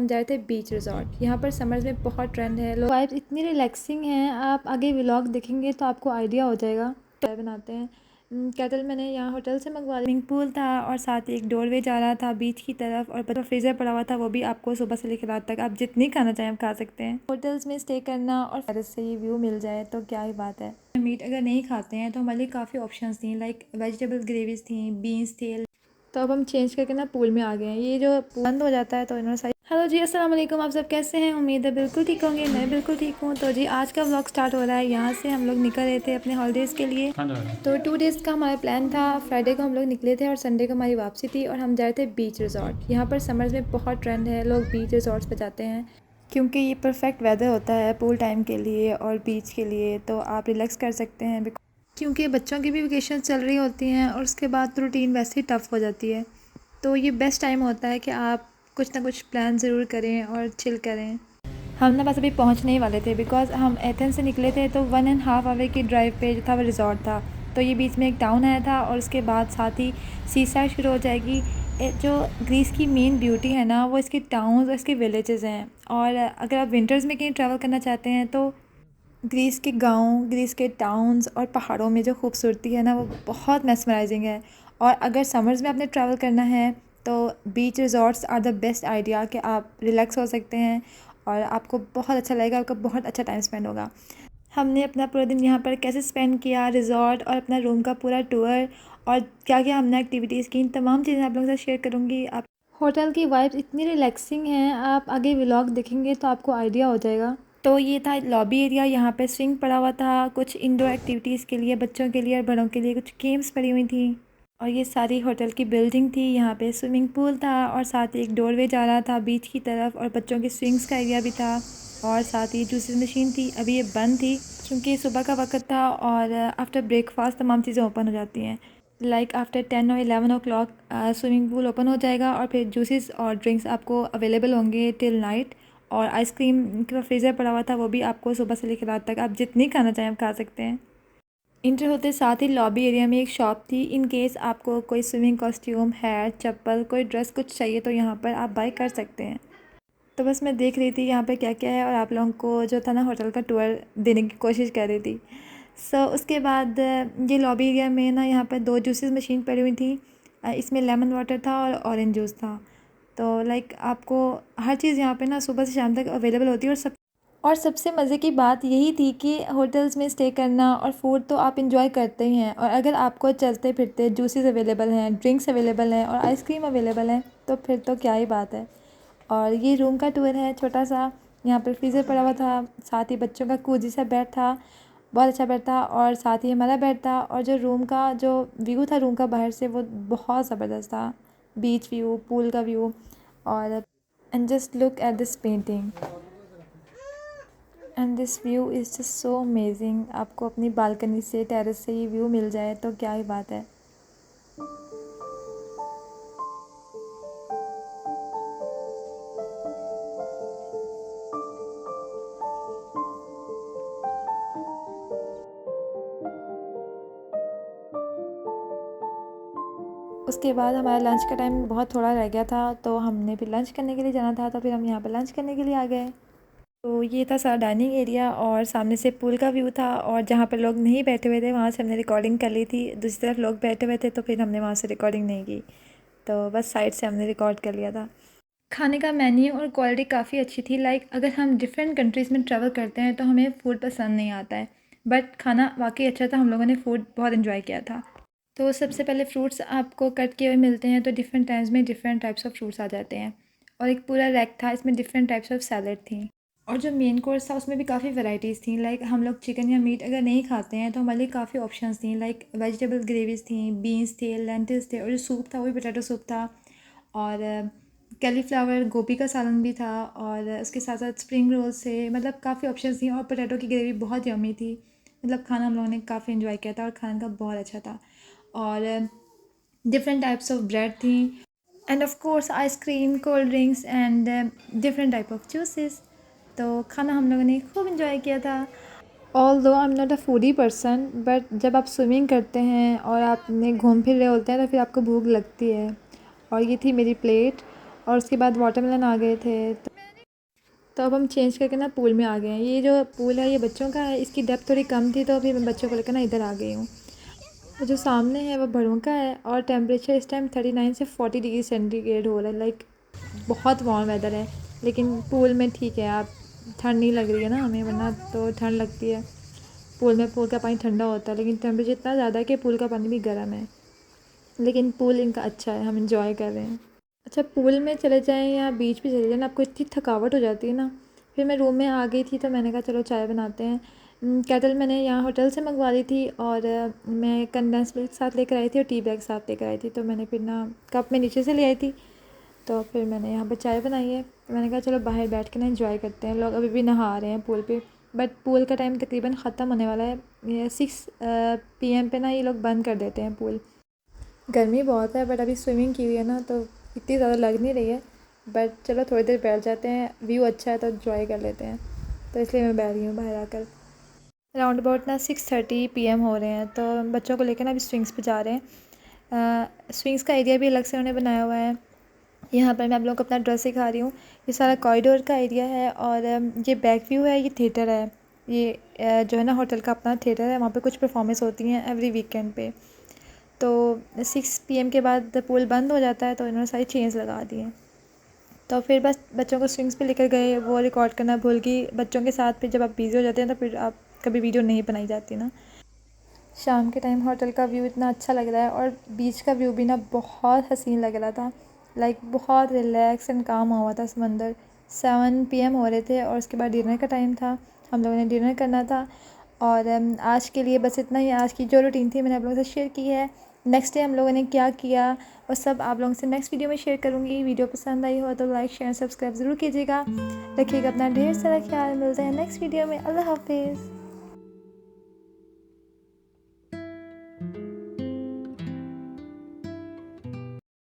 हम जाए थे बीच रिजॉर्ट। यहाँ पर समर्स में बहुत ट्रेंड है, लोग वाइब्स इतनी रिलैक्सिंग हैं, आप आगे व्लॉग देखेंगे तो आपको आइडिया हो जाएगा। चाय बनाते हैं कैटल मैंने यहाँ होटल से मंगवा लिया। स्विमिंग पूल था और साथ ही एक डोरवे जा रहा था बीच की तरफ, और बड़ा फ्रीज़र पड़ा हुआ था, वो भी आपको सुबह से लेकर रात तक आप जितनी खाना चाहें आप खा सकते हैं। होटल्स में स्टे करना और टेरेस से ये व्यू मिल जाए तो क्या ही बात है। मीट अगर नहीं खाते हैं तो हमारे लिए काफ़ी ऑप्शंस थी, लाइक वेजिटेबल ग्रेवीज थी, बीन्स थे। तो अब हम चेंज करके ना पूल में आ गए हैं। ये जो बंद हो जाता है तो इन्होंने सारी हेलो जी, अस्सलाम वालेकुम। आप सब कैसे हैं? उम्मीद है बिल्कुल ठीक होंगे। मैं बिल्कुल ठीक हूँ। तो जी आज का व्लॉग स्टार्ट हो रहा है। यहाँ से हम लोग निकल रहे थे अपने हॉलीडेज़ के लिए। तो 2 डेज़ का हमारा प्लान था। फ्राइडे को हम लोग निकले थे और संडे को हमारी वापसी थी, और हम जाए थे बीच रिजॉर्ट। यहाँ पर समर्स में बहुत ट्रेंड है, लोग बीच रिजॉर्ट्स पर जाते हैं क्योंकि ये परफेक्ट वेदर होता है पूल टाइम के लिए और बीच के लिए। तो आप रिलैक्स कर सकते हैं क्योंकि बच्चों की भी वेकेशन चल रही होती हैं और उसके बाद तो रूटीन वैसे ही टफ़ हो जाती है। तो ये बेस्ट टाइम होता है कि आप कुछ ना कुछ प्लान ज़रूर करें और चिल करें। हम ना बस अभी पहुंचने ही वाले थे, बिकॉज़ हम एथेंस से निकले थे तो 1.5 आवर की ड्राइव पे जो था वो रिजॉर्ट था। तो ये बीच में एक टाउन आया था और उसके बाद साथ ही सी साइड शुरू हो जाएगी। जो ग्रीस की मेन ब्यूटी है ना वो इसके टाउन्स और इसके विलेजेस हैं। और अगर आप विंटर्स में कहीं ट्रैवल करना चाहते हैं तो ग्रीस के गांव, ग्रीस के टाउन्स और पहाड़ों में जो खूबसूरती है ना वो बहुत मेस्मराइजिंग है। और अगर समर्स में आपने ट्रैवल करना है तो beach resorts are the best idea कि आप रिलैक्स हो सकते हैं और आपको बहुत अच्छा लगेगा, आपका बहुत अच्छा टाइम स्पेंड होगा। हमने अपना पूरा दिन यहाँ पर कैसे स्पेंड किया, रिजॉर्ट और अपना रूम का पूरा टूर और क्या क्या हमने एक्टिविटीज़ की, इन तमाम चीज़ें आप लोगों के साथ शेयर करूँगी। आप होटल की वाइब्स इतनी रिलैक्सिंग हैं, आप आगे व्लॉग देखेंगे तो आपको आइडिया हो जाएगा। तो ये था लॉबी एरिया। यहाँ पे स्विंग पड़ा हुआ था, कुछ इंडोर एक्टिविटीज़ के लिए बच्चों के लिए और बड़ों के लिए कुछ गेम्स पड़ी हुई थी। और ये सारी होटल की बिल्डिंग थी। यहाँ पे स्विमिंग पूल था और साथ ही एक डोरवे जा रहा था बीच की तरफ, और बच्चों के स्विंग्स का एरिया भी था। और साथ ही जूसेस मशीन थी, अभी ये बंद थी क्योंकि सुबह का वक्त था और आफ्टर ब्रेकफास्ट तमाम चीज़ें ओपन हो जाती हैं। लाइक आफ्टर 10 और 11 ओ क्लॉक स्विमिंग पूल ओपन हो जाएगा और फिर जूसेस और ड्रिंक्स आपको अवेलेबल होंगे टिल नाइट। और आइसक्रीम का फ्रीज़र पड़ा हुआ था, वो भी आपको सुबह से लेकर रात तक आप जितनी खाना चाहें आप खा सकते हैं। इंटर होते साथ ही लॉबी एरिया में एक शॉप थी। इन केस आपको कोई स्विमिंग कॉस्ट्यूम, हैट, चप्पल, कोई ड्रेस कुछ चाहिए तो यहाँ पर आप बाय कर सकते हैं। तो बस मैं देख रही थी यहाँ पे क्या क्या है और आप लोगों को जो था ना होटल का टूर देने की कोशिश कर रही थी। उसके बाद ये लॉबी एरिया में ना यहाँ पर 2 जूसेस मशीन पड़ी हुई थी। इसमें लेमन वाटर था और ऑरेंज जूस था। तो लाइक आपको हर चीज़ यहाँ पे ना सुबह से शाम तक अवेलेबल होती है। और सबसे मज़े की बात यही थी कि होटल्स में स्टे करना और फूड तो आप इंजॉय करते ही हैं, और अगर आपको चलते फिरते जूसेस अवेलेबल हैं, ड्रिंक्स अवेलेबल हैं और आइसक्रीम अवेलेबल हैं तो फिर तो क्या ही बात है। और ये रूम का टूर है छोटा सा। यहाँ पर फ्रीज़र पड़ा हुआ था, साथ ही बच्चों का कूजी सा बेड था, बहुत अच्छा बेड था, और साथ ही हमारा बेड था। और जो रूम का जो व्यू था रूम का बाहर से वो बहुत ज़बरदस्त था, बीच व्यू, पूल का व्यू। और and just look at this painting and this view is just so amazing. आपको अपनी बालकनी से, टेरेस से ये व्यू मिल जाए तो क्या ही बात है। उसके बाद हमारा लंच का टाइम बहुत थोड़ा रह गया था, तो हमने फिर लंच करने के लिए जाना था, तो फिर हम यहाँ पर लंच करने के लिए आ गए। तो ये था सारा डाइनिंग एरिया और सामने से पूल का व्यू था, और जहाँ पर लोग नहीं बैठे हुए थे वहाँ से हमने रिकॉर्डिंग कर ली थी। दूसरी तरफ लोग बैठे हुए थे तो फिर हमने वहाँ से रिकॉर्डिंग नहीं की, तो बस साइड से हमने रिकॉर्ड कर लिया था। खाने का मेन्यू और क्वालिटी काफ़ी अच्छी थी। लाइक अगर हम डिफरेंट कंट्रीज़ में ट्रैवल करते हैं तो हमें फ़ूड पसंद नहीं आता है, बट खाना वाकई अच्छा था। हम लोगों ने फ़ूड बहुत इन्जॉय किया था। तो सबसे पहले फ्रूट्स आपको कट किए हुए मिलते हैं, तो डिफरेंट टाइम्स में डिफरेंट टाइप्स ऑफ फ्रूट्स आ जाते हैं। और एक पूरा रैक था, इसमें डिफरेंट टाइप्स ऑफ सैलड थी। और जो मेन कोर्स था उसमें भी काफ़ी वैरायटीज़ थी। लाइक हम लोग चिकन या मीट अगर नहीं खाते हैं तो हमारे लिए काफ़ी ऑप्शंस थी। लाइक वेजिटेबल ग्रेवीज थी, बीन्स थे, लेंटिल्स थे, और जो सूप था वो भी पोटैटो सूप था। और कैलीफ्लावर गोभी का सालन भी था, और उसके साथ साथ स्प्रिंग रोल्स थे। मतलब काफ़ी ऑप्शंस थी, और पोटैटो की ग्रेवी बहुत यम्मी थी। मतलब खाना हम लोगों ने काफ़ी इन्जॉय किया था और खाने का बहुत अच्छा था। और डिफरेंट टाइप्स ऑफ ब्रेड थी, end of course ice cream, cold drinks and different type of juices. तो खाना हम लोगों ने खूब इन्जॉय किया था। ऑल दो I am not a foodie person, but जब आप स्विमिंग करते हैं और आपने घूम फिर रहे होते हैं तो फिर आपको भूख लगती है। और ये थी मेरी प्लेट, और उसके बाद वाटरमेलन आ गए थे। तो अब हम चेंज करके ना पूल में आ गए हैं। ये जो पूल है ये बच्चों का है, इसकी डेप्थ थोड़ी कम थी तो अभी मैं बच्चों को लेकर ना इधर आ गई हूँ। तो जो सामने है वो बड़ों का है और टेम्परेचर इस टाइम 39 से 40 डिग्री सेंटीग्रेड हो रहा है। लाइक बहुत वार्म वेदर है, लेकिन पूल में ठीक है, आप ठंड नहीं लग रही है ना हमें, वरना तो ठंड लगती है। पूल का पानी ठंडा होता है, लेकिन टेम्परेचर इतना ज़्यादा है कि पूल का पानी भी गर्म है। लेकिन पूल इनका अच्छा है, हम इंजॉय कर रहे हैं। अच्छा, पूल में चले जाएं या बीच पे चले जाएं ना, आपको इतनी थकावट हो जाती है ना। फिर मैं रूम में आ गई थी तो मैंने कहा चलो चाय बनाते हैं। केटल मैंने यहाँ होटल से मंगवा ली थी और मैं कंडेंस मिल्क साथ लेकर आई थी और टी बैग साथ लेकर आई थी। तो मैंने फिर ना कप में नीचे से ले आई थी, तो फिर मैंने यहाँ पर चाय बनाई है। मैंने कहा चलो बाहर बैठ के ना एंजॉय करते हैं। लोग अभी भी नहा रहे हैं पूल पे, बट पूल का टाइम तकरीबन ख़त्म होने वाला है। ये 6 PM पे ना ये लोग बंद कर देते हैं पूल। गर्मी बहुत है, बट अभी स्विमिंग की हुई है ना तो इतनी ज़्यादा लग नहीं रही है। बट चलो थोड़ी देर बैठ जाते हैं, व्यू अच्छा है तो एंजॉय कर लेते हैं। तो इसलिए मैं बैठ गई हूँ बाहर आकर। राउंड अबाउट ना 6:30 PM हो रहे हैं, तो बच्चों को लेकर ना अभी स्विंग्स पे जा रहे हैं। स्विंग्स का एरिया भी अलग से उन्होंने बनाया हुआ है। यहाँ पर मैं आप लोगों को अपना ड्रेस सिखा रही हूँ। ये सारा कॉरिडोर का एरिया है और ये बैक व्यू है, ये थिएटर है। ये जो है ना होटल का अपना थिएटर है, वहाँ पे कुछ परफॉर्मेंस होती हैं एवरी वीकेंड पे। तो 6 PM के बाद पूल बंद हो जाता है, तो इन्होंने सारी चेंज लगा दी हैं। तो फिर बस बच्चों को स्विंग्स पे लेकर गए, वो रिकॉर्ड करना भूल गई बच्चों के साथ। फिर जब आप बिज़ी हो जाते हैं तो फिर आप कभी वीडियो नहीं बनाई जाती ना। शाम के टाइम होटल का व्यू इतना अच्छा लग रहा है और बीच का व्यू भी ना बहुत हसीन लग रहा था। लाइक बहुत रिलैक्स एंड काम हुआ था समंदर। 7 PM हो रहे थे और उसके बाद डिनर का टाइम था, हम लोगों ने डिनर करना था। और आज के लिए बस इतना ही। आज की जो रूटीन थी मैंने आप लोगों से शेयर की है। नेक्स्ट डे हम लोगों ने क्या किया और सब आप लोगों से नेक्स्ट वीडियो में शेयर करूँगी। वीडियो पसंद आई हो तो लाइक शेयर सब्सक्राइब ज़रूर कीजिएगा। रखिएगा अपना ढेर सारा ख्याल। मिलते हैं नेक्स्ट वीडियो में। अल्लाह हाफिज़।